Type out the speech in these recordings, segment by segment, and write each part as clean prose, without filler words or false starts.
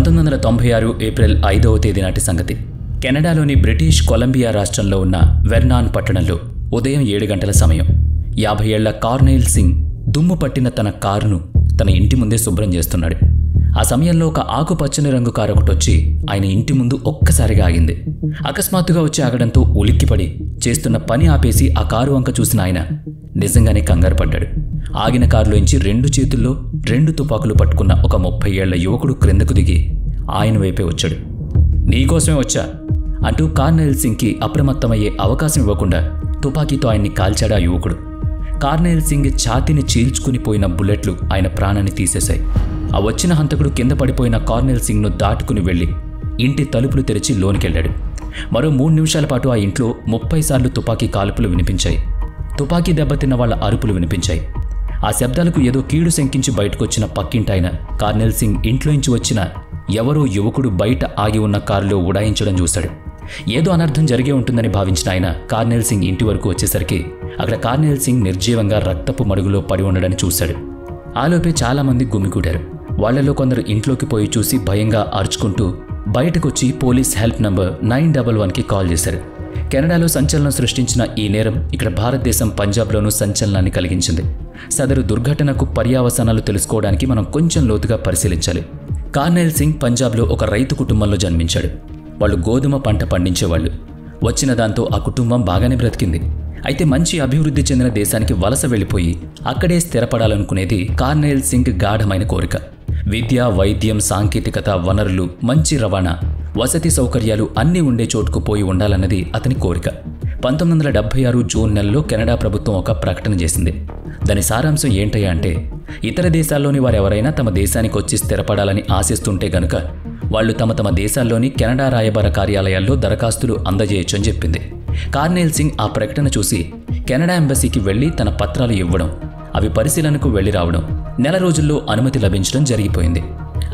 1996 April 5వ తేదీ నాటి సంగతి. కెనడాలోని బ్రిటిష్ కొలంబియా రాష్ట్రంలో ఉన్న వెర్నాన్ పట్టణంలో ఉదయం 7 గంటల సమయం. 50 ఏళ్ల కార్నెయిల్ సింగ్ దుమ్ము పట్టిన తన కారును తన ఇంటి ముందే శుభ్రం చేస్తున్నాడు. ఆ సమయంలో ఒక ఆకుపచ్చని రంగు కారు ఒకటొచ్చి ఆయన ఇంటి ముందు ఒక్కసారిగా ఆగింది. అకస్మాత్తుగా వచ్చి ఆగడంతో ఉలిక్కిపడి చేస్తున్న పని ఆపేసి ఆ కారు వంక చూసిన ఆయన నిజంగానే కంగారు పడ్డాడు. ఆగిన కారులోంచి 2 చేతుల్లో 2 తుపాకులు పట్టుకున్న ఒక 30 ఏళ్ల యువకుడు క్రిందకు దిగి ఆయన వైపే వచ్చాడు. నీకోసమే వచ్చా అంటూ కార్నెయిల్ సింగ్కి అప్రమత్తమయ్యే అవకాశం ఇవ్వకుండా తుపాకీతో ఆయన్ని కాల్చాడు ఆ యువకుడు. కార్నెయిల్ సింగ్ ఛాతీని చీల్చుకుని పోయిన బుల్లెట్లు ఆయన ప్రాణాన్ని తీసేశాయి. ఆ వచ్చిన హంతకుడు కింద పడిపోయిన కార్నెయిల్ సింగ్ను దాటుకుని వెళ్లి ఇంటి తలుపులు తెరిచి లోనికెళ్లాడు. మరో 3 నిమిషాల పాటు ఆ ఇంట్లో 30 సార్లు తుపాకీ కాల్పులు వినిపించాయి. తుపాకీ దెబ్బతిన్న వాళ్ల అరుపులు వినిపించాయి. ఆ శబ్దాలకు ఏదో కీడు శంకించి బయటకొచ్చిన పక్కింటాయన కార్నెయిల్ సింగ్ ఇంట్లోంచి వచ్చిన ఎవరో యువకుడు బయట ఆగి ఉన్న కారులో ఉడాయించడం చూశాడు. ఏదో అనర్థం జరిగే ఉంటుందని భావించిన ఆయన కార్నెయిల్ సింగ్ ఇంటి వరకు వచ్చేసరికి అక్కడ కార్నెయిల్ సింగ్ నిర్జీవంగా రక్తపు మడుగులో పడి ఉండడని చూశాడు. ఆలోపే చాలామంది గుమికూడారు. వాళ్లలో కొందరు ఇంట్లోకి పోయి చూసి భయంగా అరుచుకుంటూ బయటకొచ్చి పోలీస్ హెల్ప్ నంబర్ 911కి కాల్ చేశారు. కెనడాలో సంచలనం సృష్టించిన ఈ నేరం ఇక్కడ భారతదేశం పంజాబ్లోనూ సంచలనాన్ని కలిగించింది. సదరు దుర్ఘటనకు పర్యావసానాలు తెలుసుకోవడానికి మనం కొంచెం లోతుగా పరిశీలించాలి. కార్నెయిల్ సింగ్ పంజాబ్లో ఒక రైతు కుటుంబంలో జన్మించాడు. వాళ్ళు గోధుమ పంట పండించేవాళ్ళు. వచ్చిన దాంతో ఆ కుటుంబం బాగానే బ్రతికింది. అయితే మంచి అభివృద్ధి చెందిన దేశానికి వలస వెళ్ళిపోయి అక్కడే స్థిరపడాలనుకునేది కార్నెయిల్ సింగ్ గాఢమైన కోరిక. విద్య, వైద్యం, సాంకేతికత, వనరులు, మంచి రవాణా, వసతి సౌకర్యాలు అన్నీ ఉండే చోటుకు పోయి ఉండాలన్నది అతని కోరిక. 1976 జూన్ నెలలో కెనడా ప్రభుత్వం ఒక ప్రకటన చేసింది. దాని సారాంశం ఏంటయ్యా అంటే, ఇతర దేశాల్లోని వారెవరైనా తమ దేశానికి వచ్చి స్థిరపడాలని ఆశిస్తుంటే గనుక వాళ్ళు తమ దేశాల్లోని కెనడా రాయబార కార్యాలయాల్లో దరఖాస్తులు అందజేయొచ్చని చెప్పింది. కార్నెయిల్ సింగ్ ఆ ప్రకటన చూసి కెనడా ఎంబసీకి వెళ్లి తన పత్రాలు ఇవ్వడం, అవి పరిశీలనకు వెళ్లి రావడం, నెల రోజుల్లో అనుమతి లభించడం జరిగిపోయింది.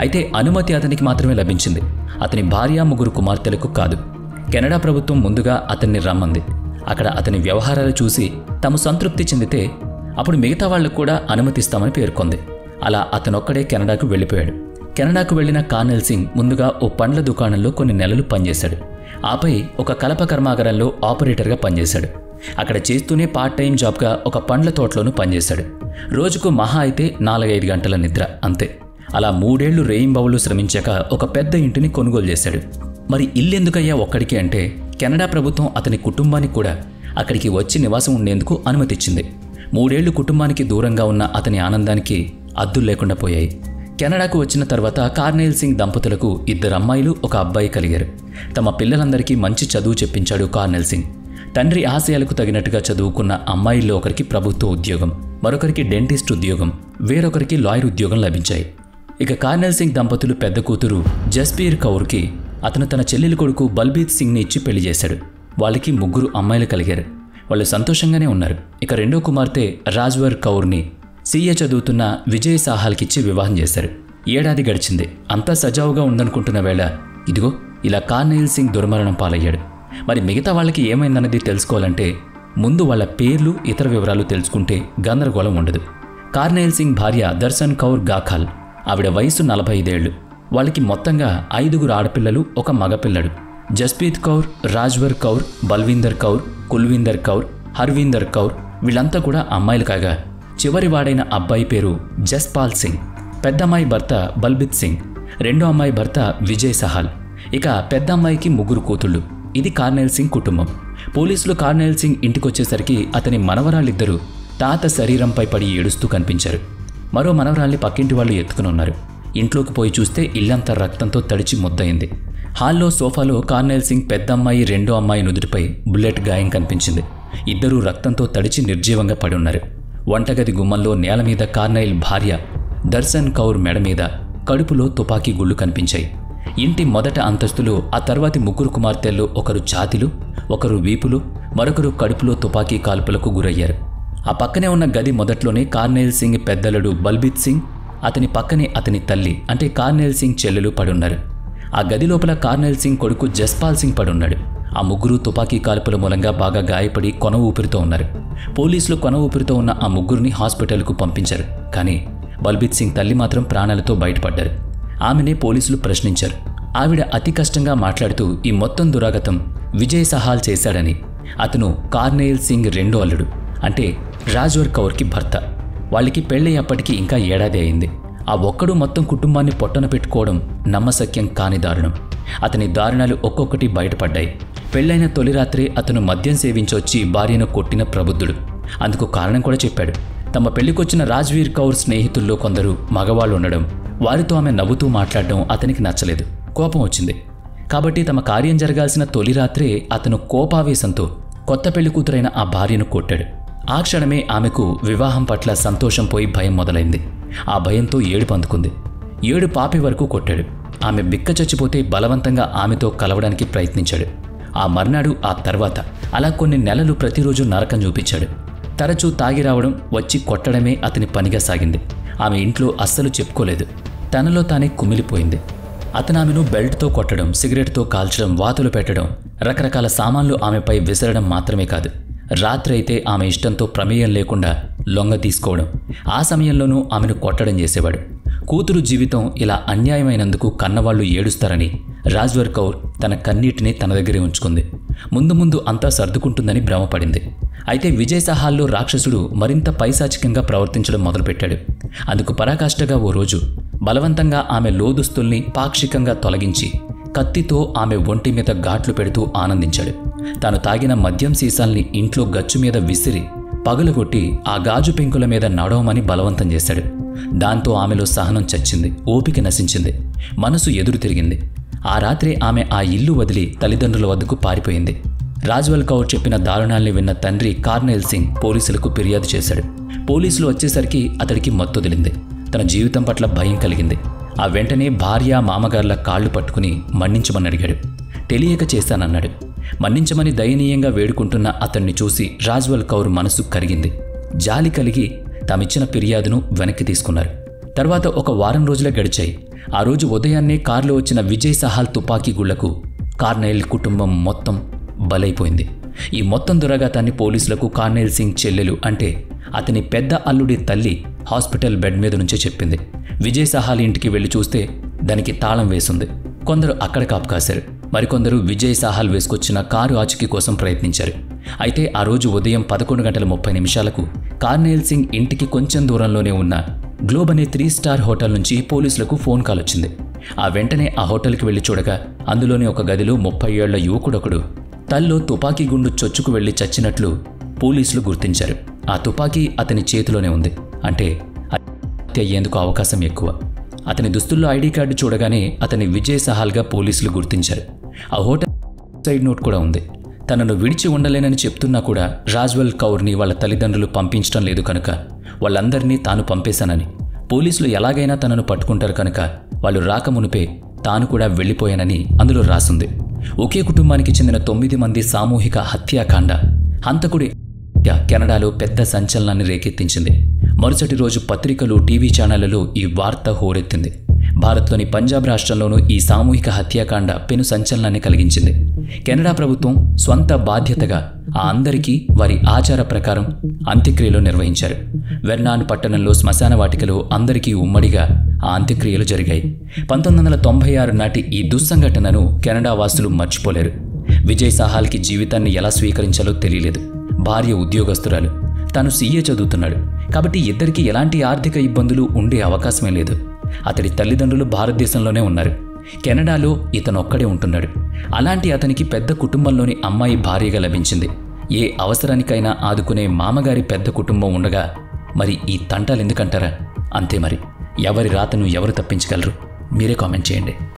అయితే అనుమతి అతనికి మాత్రమే లభించింది. అతని భార్య, 3 కుమార్తెలకు కాదు. కెనడా ప్రభుత్వం ముందుగా అతన్ని రమ్మంది. అక్కడ అతని వ్యవహారాలు చూసి తాము సంతృప్తి చెందితే అప్పుడు మిగతా వాళ్లకు కూడా అనుమతిస్తామని పేర్కొంది. అలా అతనొక్కడే కెనడాకు వెళ్ళిపోయాడు. కెనడాకు వెళ్లిన కార్నెయిల్ సింగ్ ముందుగా ఓ పండ్ల దుకాణంలో కొన్ని నెలలు పనిచేశాడు. ఆపై ఒక కలప కర్మాగారంలో ఆపరేటర్గా పనిచేశాడు. అక్కడ చేస్తూనే పార్ట్ టైం జాబ్గా ఒక పండ్ల తోటలోనూ పనిచేశాడు. రోజుకు మహా అయితే 4-5 గంటల నిద్ర, అంతే. అలా 3 ఏళ్లు రేయింబవళ్లు శ్రమించాక ఒక పెద్ద ఇంటిని కొనుగోలు చేశాడు. మరి ఇల్లెందుకయ్యా ఒక్కడికి అంటే, కెనడా ప్రభుత్వం అతని కుటుంబానికి కూడా అక్కడికి వచ్చి నివాసం ఉండేందుకు అనుమతిచ్చింది. 3 ఏళ్లు కుటుంబానికి దూరంగా ఉన్న అతని ఆనందానికి అద్దులు లేకుండా పోయాయి. కెనడాకు వచ్చిన తర్వాత కార్నెయిల్ సింగ్ దంపతులకు 2 అమ్మాయిలు, 1 అబ్బాయి కలిగారు. తమ పిల్లలందరికీ మంచి చదువు చెప్పించాడు కార్నెయిల్ సింగ్. తండ్రి ఆశయాలకు తగినట్టుగా చదువుకున్న అమ్మాయిల్లో ఒకరికి ప్రభుత్వ ఉద్యోగం, మరొకరికి డెంటిస్ట్ ఉద్యోగం, వేరొకరికి లాయర్ ఉద్యోగం లభించాయి. ఇక కార్నెయిల్ సింగ్ దంపతులు పెద్ద కూతురు జస్బీర్ కౌర్కి అతను తన చెల్లెలి కొడుకు బల్బీత్ సింగ్ని ఇచ్చి పెళ్లి చేశాడు. వాళ్ళకి 3 అమ్మాయిలు కలిగారు. వాళ్ళు సంతోషంగానే ఉన్నారు. ఇక రెండో కుమార్తె రాజ్వర్ కౌర్ని సీఏ చదువుతున్న విజయ్ సాహాల్కిచ్చి వివాహం చేశారు. ఏడాది గడిచింది. అంతా సజావుగా ఉందనుకుంటున్న వేళ ఇదిగో ఇలా కార్నెయిల్ సింగ్ దుర్మరణం పాలయ్యాడు. మరి మిగతా వాళ్ళకి ఏమైందన్నది తెలుసుకోవాలంటే ముందు వాళ్ళ పేర్లు, ఇతర వివరాలు తెలుసుకుంటే గందరగోళం ఉండదు. కార్నెయిల్ సింగ్ భార్య దర్శన్ కౌర్ గాఖాల్. ఆవిడ వయసు 45 ఏళ్లు. వాళ్ళకి మొత్తంగా 5 ఆడపిల్లలు, 1 మగపిల్లడు. జస్ప్రీత్ కౌర్, రాజ్వర్ కౌర్, బల్వీందర్ కౌర్, కుల్వీందర్ కౌర్, హర్వీందర్ కౌర్ వీళ్ళంతా కూడా అమ్మాయిలు కాగా చివరి వాడైన అబ్బాయి పేరు జస్పాల్ సింగ్. పెద్దమ్మాయి భర్త బల్బిత్ సింగ్, రెండో అమ్మాయి భర్త విజయ్ సహాల్. ఇక పెద్ద అమ్మాయికి 3 కూతుళ్ళు. ఇది కార్నెయిల్ సింగ్ కుటుంబం. పోలీసులు కార్నెయిల్ సింగ్ ఇంటికొచ్చేసరికి అతని మనవరాళ్ళిద్దరూ తాత శరీరంపై పడి ఏడుస్తూ కనిపించారు. మరో మనవరాల్ని పక్కింటి వాళ్ళు ఎత్తుకుని ఉన్నారు. ఇంట్లోకి పోయి చూస్తే ఇల్లంతా రక్తంతో తడిచి ముద్దయింది. హాల్లో సోఫాలో కార్నెయిల్ సింగ్ పెద్ద అమ్మాయి, రెండో అమ్మాయి నుదుటిపై బుల్లెట్ గాయం కనిపించింది. ఇద్దరూ రక్తంతో తడిచి నిర్జీవంగా పడి ఉన్నారు. వంటగది గుమ్మంలో నేల మీద కార్నెయిల్ భార్య దర్శన్ కౌర్ మెడ మీద, కడుపులో తుపాకీ గుళ్ళు కనిపించాయి. ఇంటి మొదట అంతస్తులో ఆ తర్వాతి 3 కుమార్తెల్లో ఒకరు ఛాతీలు, ఒకరు వీపులు, మరొకరు కడుపులో తుపాకీ కాల్పులకు గురయ్యారు. ఆ పక్కనే ఉన్న గది మొదట్లోనే కార్నెయిల్ సింగ్ పెద్దలుడు బల్బీత్ సింగ్, అతని పక్కనే అతని తల్లి అంటే కార్నెయిల్ సింగ్ చెల్లెలు పడున్నారు. ఆ గది లోపల కార్నెయిల్ సింగ్ కొడుకు జస్పాల్ సింగ్ పడున్నాడు. ఆ 3 తుపాకీ కాల్పుల మూలంగా బాగా గాయపడి కొన ఊపిరితో ఉన్నారు. పోలీసులు కొన ఊపిరితో ఉన్న ఆ 3 హాస్పిటల్కు పంపించారు. కానీ బల్బీత్ సింగ్ తల్లి మాత్రం ప్రాణాలతో బయటపడ్డారు. ఆమెనే పోలీసులు ప్రశ్నించారు. ఆవిడ అతి కష్టంగా మాట్లాడుతూ ఈ మొత్తం దురాగతం విజయ్ సహాల్ చేశాడని, అతను కార్నెయిల్ సింగ్ రెండో అల్లుడు, అంటే రాజ్వర్ కౌర్కి భర్త. వాళ్ళకి పెళ్ళయ్యేప్పటికీ ఇంకా ఏడాది అయింది. ఆ ఒక్కడు మొత్తం కుటుంబాన్ని పొట్టన పెట్టుకోవడం నమ్మశక్యం కాని దారుణం. అతని దారుణాలు ఒక్కొక్కటి బయటపడ్డాయి. పెళ్లైన తొలి రాత్రే అతను మద్యం సేవించొచ్చి భార్యను కొట్టిన ప్రబుద్ధుడు. అందుకు కారణం కూడా చెప్పాడు. తమ పెళ్లికొచ్చిన రాజ్వీర్ కౌర్ స్నేహితుల్లో కొందరు మగవాళ్ళు ఉండడం, వారితో ఆమె నవ్వుతూ మాట్లాడడం అతనికి నచ్చలేదు. కోపం వచ్చింది. కాబట్టి తమ కార్యం జరగాల్సిన తొలి రాత్రే అతను కోపావేశంతో కొత్త పెళ్లి కూతురైన ఆ భార్యను కొట్టాడు. ఆ క్షణమే ఆమెకు వివాహం పట్ల సంతోషం పోయి భయం మొదలైంది. ఆ భయంతో ఏడుపు అందుకుంది. ఏడుపు ఆపే వరకు కొట్టాడు. ఆమె బిక్క చచ్చిపోతే బలవంతంగా ఆమెతో కలవడానికి ప్రయత్నించాడు. ఆ మర్నాడు, ఆ తర్వాత అలా కొన్ని నెలలు ప్రతిరోజు నరకం చూపించాడు. తరచూ తాగి రావడం, వచ్చి కొట్టడమే అతని పనిగా సాగింది. ఆమె ఇంట్లో అస్సలు చెప్పుకోలేదు. తనలో తానే కుమిలిపోయింది. అతను ఆమెను బెల్ట్తో కొట్టడం, సిగరెట్తో కాల్చడం, వాతులు పెట్టడం, రకరకాల సామాన్లు ఆమెపై విసరడం మాత్రమే కాదు, రాత్రి అయితే ఆమె ఇష్టంతో ప్రమేయం లేకుండా లొంగ తీసుకోవడం, ఆ సమయంలోనూ ఆమెను కొట్టడం చేసేవాడు. కూతురు జీవితం ఇలా అన్యాయమైనందుకు కన్నవాళ్లు ఏడుస్తారని రాజ్వర్ కౌర్ తన కన్నీటిని తన దగ్గరే ఉంచుకుంది. ముందు ముందు అంతా సర్దుకుంటుందని భ్రమపడింది. అయితే విజయ్ సహాల్లో రాక్షసుడు మరింత పైశాచికంగా ప్రవర్తించడం మొదలుపెట్టాడు. అందుకు పరాకాష్ఠగా ఓ రోజు బలవంతంగా ఆమె లోదుస్తుల్ని పాక్షికంగా తొలగించి కత్తితో ఆమె ఒంటి మీద ఘాట్లు పెడుతూ ఆనందించాడు. తాను తాగిన మద్యం సీసాల్ని ఇంట్లో గచ్చు మీద విసిరి పగులగొట్టి ఆ గాజు పెంకుల మీద నడవమని బలవంతం చేశాడు. దాంతో ఆమెలో సహనం చచ్చింది, ఓపిక నశించింది, మనసు ఎదురు తిరిగింది. ఆ రాత్రే ఆమె ఆ ఇల్లు వదిలి తల్లిదండ్రుల వద్దకు పారిపోయింది. రాజ్వల్ కౌర్ చెప్పిన దారుణాల్ని విన్న తండ్రి కార్నెయిల్ సింగ్ పోలీసులకు ఫిర్యాదు చేశాడు. పోలీసులు వచ్చేసరికి అతడికి మత్తొదిలింది. తన జీవితం పట్ల భయం కలిగింది. ఆ వెంటనే భార్య, మామగార్ల కాళ్లు పట్టుకుని మన్నించమని అడిగాడు. తెలియక చేశానన్నాడు. మన్నించమని దయనీయంగా వేడుకుంటున్న అతన్ని చూసి రాజ్వల్ కౌర్ మనసు కరిగింది. జాలి కలిగి తామిచ్చిన ఫిర్యాదును వెనక్కి తీసుకున్నారు. తర్వాత ఒక వారం రోజులే గడిచాయి. ఆ రోజు ఉదయాన్నే కారులో వచ్చిన విజయ్ సహాల్ తుపాకీ గుళ్లకు కార్నెయిల్ కుటుంబం మొత్తం బలైపోయింది. ఈ మొత్తం దురాఘాతాన్ని పోలీసులకు కార్నెయిల్ సింగ్ చెల్లెలు, అంటే అతని పెద్ద అల్లుడి తల్లి హాస్పిటల్ బెడ్ మీద నుంచే చెప్పింది. విజయ్ సహాల్ ఇంటికి వెళ్లి చూస్తే దానికి తాళం వేసుంది. కొందరు అక్కడ కాపు కాశారు. మరికొందరు విజయ్ సహాల్ వేసుకొచ్చిన కారు ఆచూకీ కోసం ప్రయత్నించారు. అయితే ఆ రోజు ఉదయం 11:30 కార్నెయిల్ సింగ్ ఇంటికి కొంచెం దూరంలోనే ఉన్న గ్లోబ్ అనే 3 స్టార్ హోటల్ నుంచి పోలీసులకు ఫోన్ కాల్ వచ్చింది. ఆ వెంటనే ఆ హోటల్కి వెళ్లి చూడగా అందులోని ఒక గదిలో 30 ఏళ్ల యువకుడొకడు తల్లో తుపాకీ గుండు చొచ్చుకు వెళ్లి చచ్చినట్లు పోలీసులు గుర్తించారు. ఆ తుపాకీ అతని చేతిలోనే ఉంది. అంటే హత్య అయ్యేందుకు అవకాశం ఎక్కువ. అతని దుస్తుల్లో ఐడి కార్డు చూడగానే అతని విజయ్ సహాల్గా పోలీసులు గుర్తించారు. ఆ హోటల్ సైడ్ నోట్ కూడా ఉంది. తనను విడిచి ఉండలేనని చెప్తున్నా కూడా రాజ్వల్ కౌర్ని వాళ్ళ తల్లిదండ్రులు పంపించడం లేదు కనుక వాళ్ళందరినీ తాను పంపేశానని, పోలీసులు ఎలాగైనా తనను పట్టుకుంటారు కనుక వాళ్ళు రాకమునిపే తాను కూడా వెళ్లిపోయానని అందులో రాసుంది. ఒకే కుటుంబానికి చెందిన 9 మంది సామూహిక హత్యాకాండ, హంతకుడి కెనడాలో పెద్ద సంచలనాన్ని రేకెత్తించింది. మరుసటి రోజు పత్రికలు, టీవీ ఛానళ్లలో ఈ వార్త హోరెత్తింది. భారత్లోని పంజాబ్ రాష్ట్రంలోనూ ఈ సామూహిక హత్యాకాండ పెను సంచలనాన్ని కలిగించింది. కెనడా ప్రభుత్వం స్వంత బాధ్యతగా ఆ అందరికీ వారి ఆచార ప్రకారం అంత్యక్రియలు నిర్వహించారు. వెర్నాన్ పట్టణంలో శ్మశాన వాటికలో అందరికీ ఉమ్మడిగా ఆ అంత్యక్రియలు జరిగాయి. 1996 నాటి ఈ దుస్సంఘటనను కెనడా వాసులు మర్చిపోలేరు. విజయ్ సహాల్కి జీవితాన్ని ఎలా స్వీకరించాలో తెలియలేదు. భార్య ఉద్యోగస్తురాలు, తాను సీఏ చదువుతున్నాడు. కాబట్టి ఇద్దరికీ ఎలాంటి ఆర్థిక ఇబ్బందులు ఉండే అవకాశమే లేదు. అతడి తల్లిదండ్రులు భారతదేశంలోనే ఉన్నారు. కెనడాలో ఇతనొక్కడే ఉంటున్నాడు. అలాంటి అతనికి పెద్ద కుటుంబంలోని అమ్మాయి భార్యగా లభించింది. ఏ అవసరానికైనా ఆదుకునే మామగారి పెద్ద కుటుంబం ఉండగా మరి ఈ తంటాలు ఎందుకంటారా? అంతే మరి. ఎవరి రాతను ఎవరు తప్పించగలరు? మీరే కామెంట్ చేయండి.